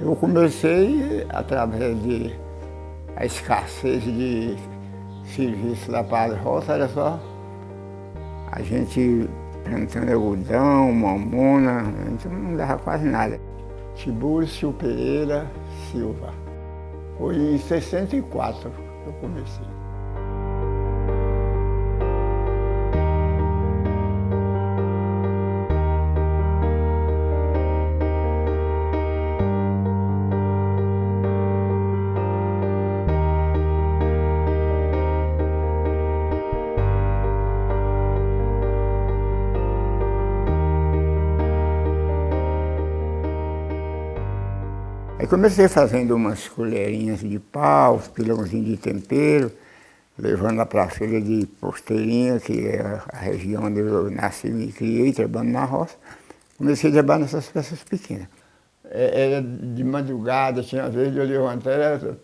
Eu comecei através de a escassez de serviço lá para a roça, era só a gente plantando algodão, mamona, então não dava quase nada. Tibúrcio Pereira Silva. Foi em 64 que eu comecei. Aí comecei fazendo umas colherinhas de pau, pilãozinho de tempero, levando lá para a feira de Porteirinha, que é a região onde eu nasci e me criei, trabalhando na roça. Comecei a trabalhar nessas peças pequenas. Era de madrugada, tinha às vezes eu levantava, era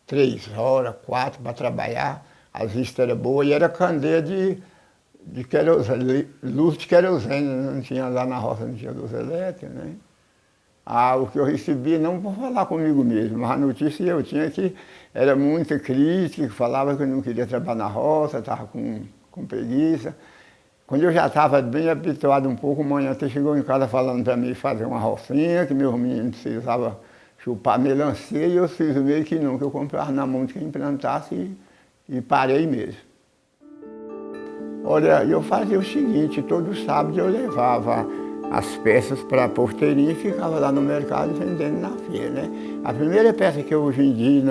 3 horas, 4 para trabalhar, a vista era boa e era candeia de querosene, luz de querosene, não tinha lá na roça, não tinha luz elétrica, né? O que eu recebi, não por falar comigo mesmo, mas a notícia eu tinha que era muita crítica, falava que eu não queria trabalhar na roça, estava com preguiça. Quando eu já estava bem habituado um pouco, manhã até chegou em casa falando para mim fazer uma rocinha, que meus meninos precisavam chupar melancia, e eu fiz meio que não, que eu comprava na mão de quem plantasse e parei mesmo. Olha, eu fazia o seguinte, todo sábado eu levava as peças para a Porteirinha e ficava lá no mercado vendendo na feira, né? A primeira peça que eu vendi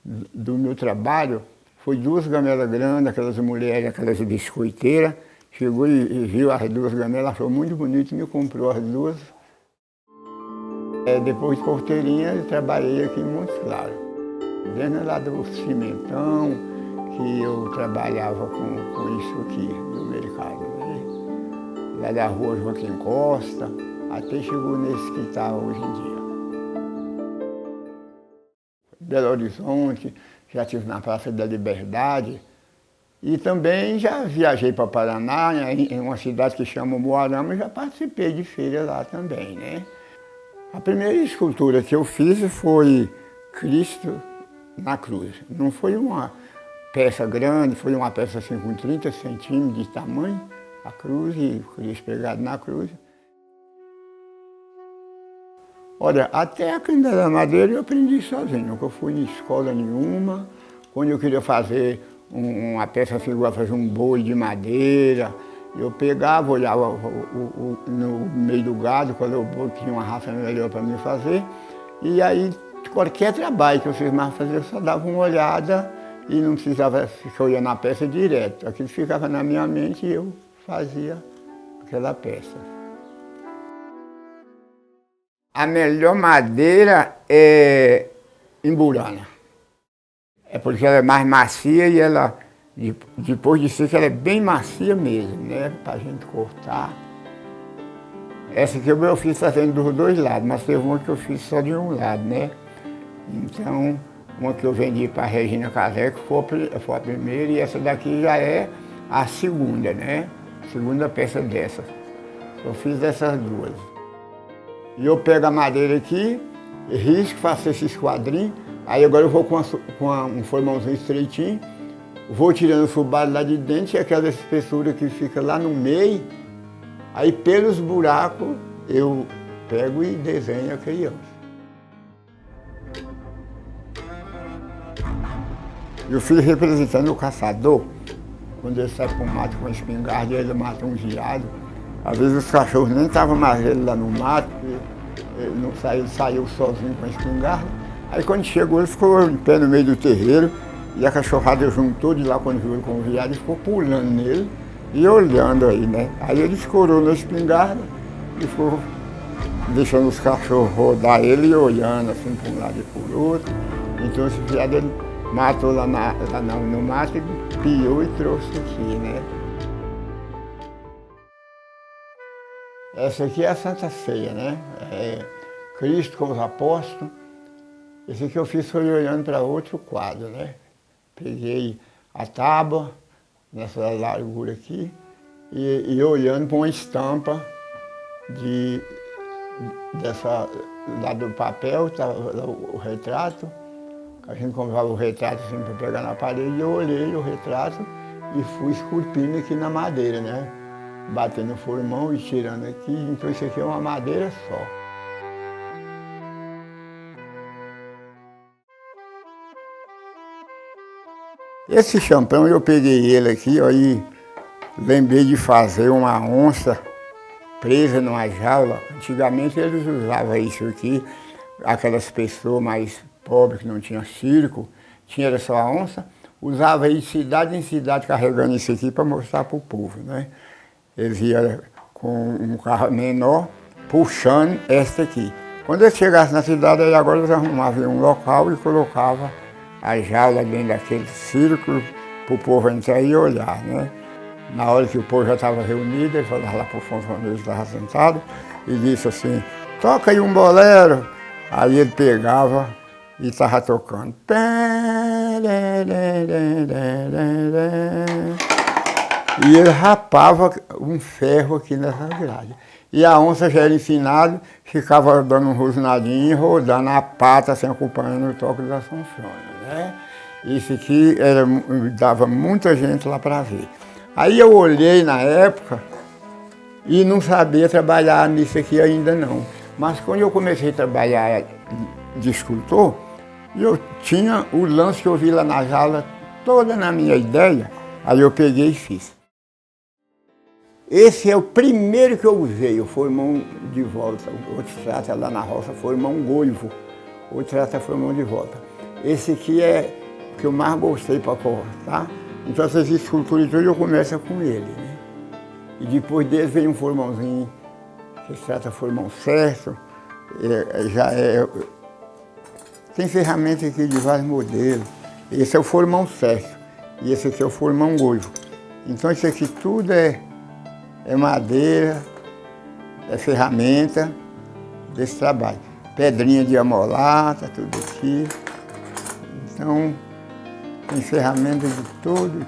do meu trabalho foi 2 gamelas grandes, aquelas mulheres, aquelas biscoiteiras. Chegou e viu as 2 gamelas, achou muito bonito e me comprou as 2. Depois de Porteirinha eu trabalhei aqui em Montes Claros. Desde lá do cimentão, que eu trabalhava com isso aqui no mercado, né? Lá da rua Joaquim Costa, até chegou nesse que está hoje em dia. Belo Horizonte, já estive na Praça da Liberdade e também já viajei para Paraná, em uma cidade que chama Moarama, e já participei de feira lá também, né? A primeira escultura que eu fiz foi Cristo na cruz. Não foi uma peça grande, foi uma peça assim com 30 centímetros de tamanho, a cruz e o Cristo pregado na cruz. Olha, até a candeia da madeira eu aprendi sozinho, nunca fui em escola nenhuma. Quando eu queria fazer uma peça assim, igual fazer um boi de madeira, eu pegava, olhava no meio do gado, quando o boi tinha uma raça melhor para mim fazer, e aí qualquer trabalho que eu fiz mais fazer, eu só dava uma olhada e não precisava ficar olhando a peça direto. Aquilo ficava na minha mente e eu fazia aquela peça. A melhor madeira é emburana. É porque ela é mais macia e ela, depois de seca, ela é bem macia mesmo, né? Pra gente cortar. Essa aqui eu fiz fazendo dos 2 lados, mas teve uma que eu fiz só de um lado, né? Então, uma que eu vendi para a Regina Casé, que foi a primeira, e essa daqui já é a segunda, né? Segunda peça dessa. Eu fiz essas 2. E eu pego a madeira aqui, risco, faço esses quadrinhos, aí agora eu vou com um formãozinho estreitinho, vou tirando o fubá lá de dentro, e aquela espessura que fica lá no meio, aí pelos buracos eu pego e desenho a criança. Eu fiz representando o caçador, quando ele sai para o mato com a espingarda e ele mata um veado. Às vezes os cachorros nem estavam mais ele lá no mato, ele não saiu, ele saiu sozinho com a espingarda. Aí quando chegou ele ficou em pé no meio do terreiro e a cachorrada juntou de lá quando viu ele com o veado e ficou pulando nele e olhando aí, né? Aí ele escorou na espingarda e ficou deixando os cachorros rodar ele e olhando assim para um lado e por outro. Então esse veado ele matou lá no mato e piou e trouxe aqui, né? Essa aqui é a Santa Ceia, né? É Cristo com os apóstolos. Esse aqui eu fiz foi olhando para outro quadro, né? Peguei a tábua, nessa largura aqui, e olhando para uma estampa lá do papel, estava o retrato. A gente comprava o retrato assim para pegar na parede, eu olhei o retrato e fui esculpindo aqui na madeira, né? Batendo o formão e tirando aqui, então isso aqui é uma madeira só. Esse champão eu peguei ele aqui, aí lembrei de fazer uma onça presa numa jaula. Antigamente eles usavam isso aqui, aquelas pessoas mais pobres que não tinham circo, tinha só a onça, usava aí de cidade em cidade carregando isso aqui para mostrar para o povo, né? Eles iam com um carro menor puxando esta aqui. Quando eles chegassem na cidade, aí agora eles arrumavam um local e colocavam a jaula dentro daquele círculo para o povo entrar e olhar, né? Na hora que o povo já estava reunido, ele falava lá para o fontaneiro que estava sentado e disse assim, toca aí um bolero. Aí ele pegava e estava tocando. E ele rapava um ferro aqui nessa grade. E a onça já era enfinada, ficava dando um rosnadinho e rodando a pata, assim, acompanhando o toque da sanfona, né? Isso aqui dava muita gente lá para ver. Aí eu olhei na época e não sabia trabalhar nisso aqui ainda não. Mas quando eu comecei a trabalhar de escultor, eu tinha o lance que eu vi lá na jaula, toda na minha ideia, aí eu peguei e fiz. Esse é o primeiro que eu usei, o formão de volta. O outro trata lá na roça, formão goivo. O outro trata formão de volta. Esse aqui é o que eu mais gostei para cortar. Então essas esculturas todas eu começo com ele, né? E depois dele vem um formãozinho, que se trata formão certo. Tem ferramenta aqui de vários modelos. Esse é o formão certo. E esse aqui é o formão goivo. Então isso aqui tudo é madeira, é ferramenta desse trabalho. Pedrinha de amolar, tá tudo aqui. Então, tem ferramenta de todo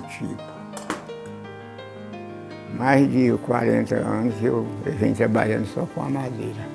tipo. Mais de 40 anos eu venho trabalhando só com a madeira.